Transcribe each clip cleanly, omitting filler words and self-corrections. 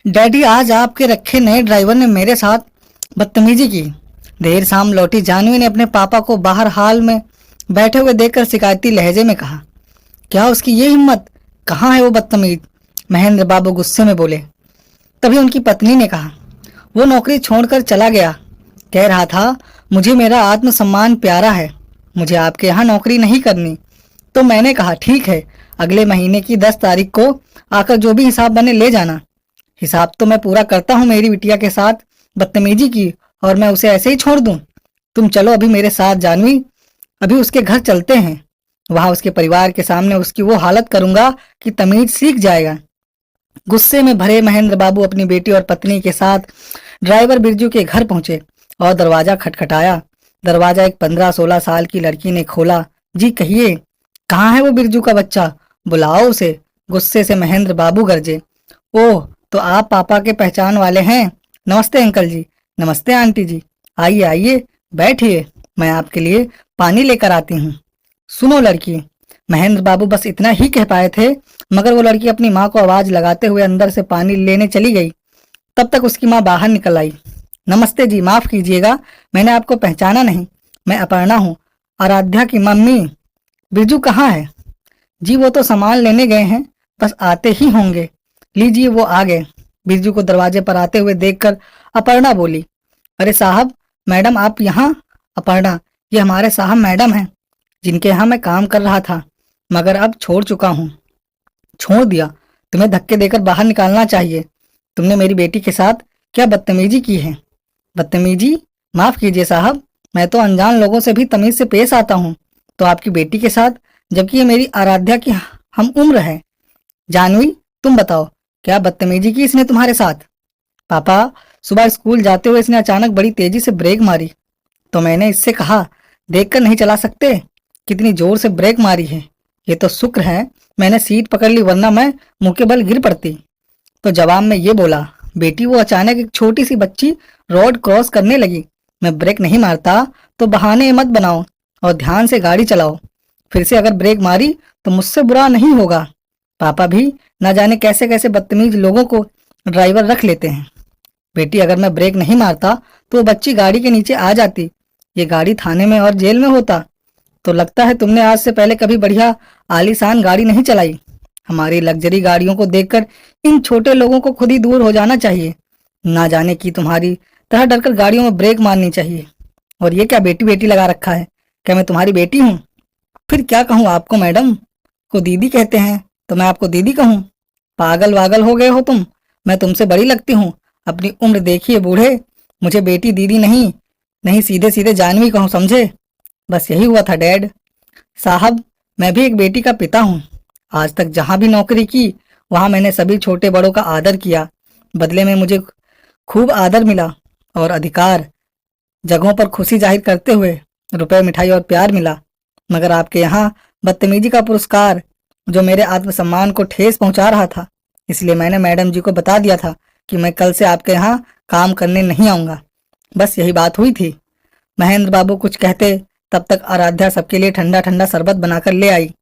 Daddy, आज आपके रखे नए ड्राइवर ने मेरे साथ बदतमीजी की। देर शाम लौटी जानवी ने अपने पापा को बाहर हाल में बैठे हुए देखकर शिकायती लहजे में कहा, क्या उसकी ये हिम्मत? कहाँ है वो बदतमीज? महेंद्र बाबू गुस्से में बोले। तभी उनकी पत्नी ने कहा, वो नौकरी छोड़कर चला गया। कह रहा था, मुझे मेरा आत्मसम्मान प्यारा है, मुझे आपके यहाँ नौकरी नहीं करनी। तो मैंने कहा, ठीक है, अगले महीने की 10 तारीख को आकर जो भी हिसाब बने ले जाना। हिसाब तो मैं पूरा करता हूँ मेरी बिटिया के साथ बदतमीजी की, और मैं उसे ऐसे ही छोड़ दूं? तुम चलो अभी मेरे साथ जानवी, अभी उसके घर चलते हैं। वहां उसके परिवार के सामने उसकी वो हालत करूंगा कि तमीज सीख जाएगा। गुस्से में भरे महेंद्र बाबू अपनी बेटी और पत्नी के साथ ड्राइवर बिरजू के घर पहुंचे और दरवाजा खटखटाया। दरवाजा एक 15-16 साल की लड़की ने खोला। जी कहिए, कहाँ है वो बिरजू का बच्चा? बुलाओ उसे। गुस्से से महेंद्र बाबू गरजे। ओह, तो आप पापा के पहचान वाले हैं। नमस्ते अंकल जी। नमस्ते आंटी जी। आइए आइए, बैठिए, मैं आपके लिए पानी लेकर आती हूँ। सुनो लड़की, महेंद्र बाबू बस इतना ही कह पाए थे, मगर वो लड़की अपनी माँ को आवाज लगाते हुए अंदर से पानी लेने चली गई। तब तक उसकी माँ बाहर निकल आई। नमस्ते जी, माफ कीजिएगा, मैंने आपको पहचाना नहीं। मैं अपर्णा हूँ, आराध्या की मम्मी। बिरजू कहाँ है? जी वो तो सामान लेने गए हैं, बस आते ही होंगे। लीजिए वो आ गए। बिरजू को दरवाजे पर आते हुए देखकर अपर्णा बोली, अरे साहब, मैडम आप यहाँ? अपर्णा, ये हमारे साहब मैडम हैं, जिनके यहाँ मैं काम कर रहा था, मगर अब छोड़ चुका हूँ। छोड़ दिया? तुम्हें धक्के देकर बाहर निकालना चाहिए। तुमने मेरी बेटी के साथ क्या बदतमीजी की है? बदतमीजी? माफ कीजिए साहब, मैं तो अनजान लोगों से भी तमीज से पेश आता हूँ, तो आपकी बेटी के साथ, जबकि ये मेरी आराध्या की हम उम्र है। जानवी, तुम बताओ, क्या बदतमीजी की इसने तुम्हारे साथ? पापा, सुबह स्कूल जाते हुए इसने अचानक बड़ी तेजी से ब्रेक मारी, तो मैंने इससे कहा, देखकर नहीं चला सकते? कितनी जोर से ब्रेक मारी है। ये तो शुक्र है मैंने सीट पकड़ ली, वरना मैं मुंह के बल गिर पड़ती। तो जवाब में ये बोला, बेटी वो अचानक एक छोटी सी बच्ची रोड क्रॉस करने लगी, मैं ब्रेक नहीं मारता, तो बहाने मत बनाओ और ध्यान से गाड़ी चलाओ। फिर से अगर ब्रेक मारी तो मुझसे बुरा नहीं होगा। पापा भी ना जाने कैसे कैसे बदतमीज लोगों को ड्राइवर रख लेते हैं। बेटी, अगर मैं ब्रेक नहीं मारता तो वो बच्ची गाड़ी के नीचे आ जाती, ये गाड़ी थाने में और जेल में होता। तो लगता है तुमने आज से पहले कभी बढ़िया आलीशान गाड़ी नहीं चलाई। हमारी लग्जरी गाड़ियों को देखकर इन छोटे लोगों को खुद ही दूर हो जाना चाहिए। ना जाने की तुम्हारी तरह डरकर गाड़ियों में ब्रेक मारनी चाहिए। और ये क्या बेटी बेटी लगा रखा है? क्या मैं तुम्हारी बेटी हूँ? फिर क्या कहूँ आपको? मैडम को दीदी कहते हैं, तो मैं आपको दीदी कहूँ? पागल वागल हो गए हो तुम? मैं तुमसे बड़ी लगती हूँ? अपनी उम्र देखिए बूढ़े। मुझे बेटी दीदी नहीं, नहीं सीधे सीधे जानवी कहूँ, समझे? बस यही हुआ था डैड। साहब, मैं भी एक बेटी का पिता हूँ। आज तक जहां भी नौकरी की, वहां मैंने सभी छोटे बड़ों का आदर किया। बदले में मुझे खूब आदर मिला और अधिकार। जगहों पर खुशी जाहिर करते हुए रुपए, मिठाई और प्यार मिला। मगर आपके यहाँ बदतमीजी का पुरस्कार, जो मेरे आत्मसम्मान को ठेस पहुंचा रहा था। इसलिए मैंने मैडम जी को बता दिया था कि मैं कल से आपके यहाँ काम करने नहीं आऊंगा। बस यही बात हुई थी। महेंद्र बाबू कुछ कहते, तब तक आराध्या सबके लिए ठंडा ठंडा शरबत बनाकर ले आई।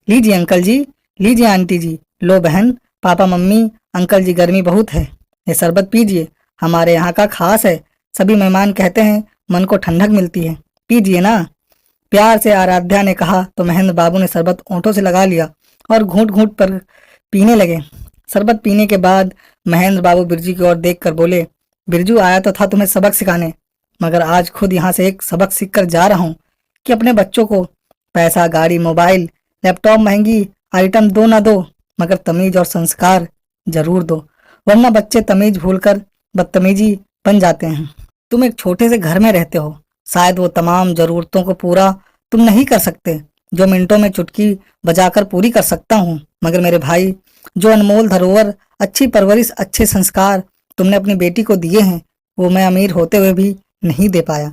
लीजिए अंकल जी, लीजिए आंटी जी, लो बहन, पापा मम्मी, अंकल जी, गर्मी बहुत है, ये शरबत पीजिए, हमारे यहाँ का खास है। सभी मेहमान कहते हैं मन को ठंडक मिलती है, पीजिए ना। प्यार से आराध्या ने कहा तो महेंद्र बाबू ने शरबत ओंठों से लगा लिया और घूंट घूंट पर पीने लगे। शरबत पीने के बाद महेंद्र बाबू बिरजू की ओर देखकर बोले, बिरजू, आया तो था तुम्हें सबक सिखाने, मगर आज खुद यहाँ से एक सबक सीख कर जा रहा हूँ कि अपने बच्चों को पैसा, गाड़ी, मोबाइल, लैपटॉप, महंगी आइटम दो ना दो, मगर तमीज और संस्कार जरूर दो, वरना बच्चे तमीज भूलकर बदतमीजी बन जाते हैं। तुम एक छोटे से घर में रहते हो, शायद वो तमाम जरूरतों को पूरा तुम नहीं कर सकते जो मिनटों में चुटकी बजाकर पूरी कर सकता हूँ। मगर मेरे भाई, जो अनमोल धरोहर, अच्छी परवरिश, अच्छे संस्कार तुमने अपनी बेटी को दिए हैं, वो मैं अमीर होते हुए भी नहीं दे पाया।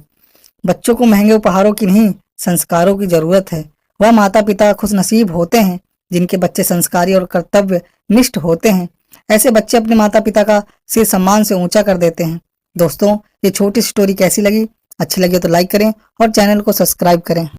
बच्चों को महंगे उपहारों की नहीं, संस्कारों की जरूरत है। वह माता पिता खुशनसीब होते हैं जिनके बच्चे संस्कारी और कर्तव्य निष्ठ होते हैं। ऐसे बच्चे अपने माता पिता का सिर सम्मान से ऊंचा कर देते हैं। दोस्तों, ये छोटी स्टोरी कैसी लगी? अच्छी लगी तो लाइक करें और चैनल को सब्सक्राइब करें।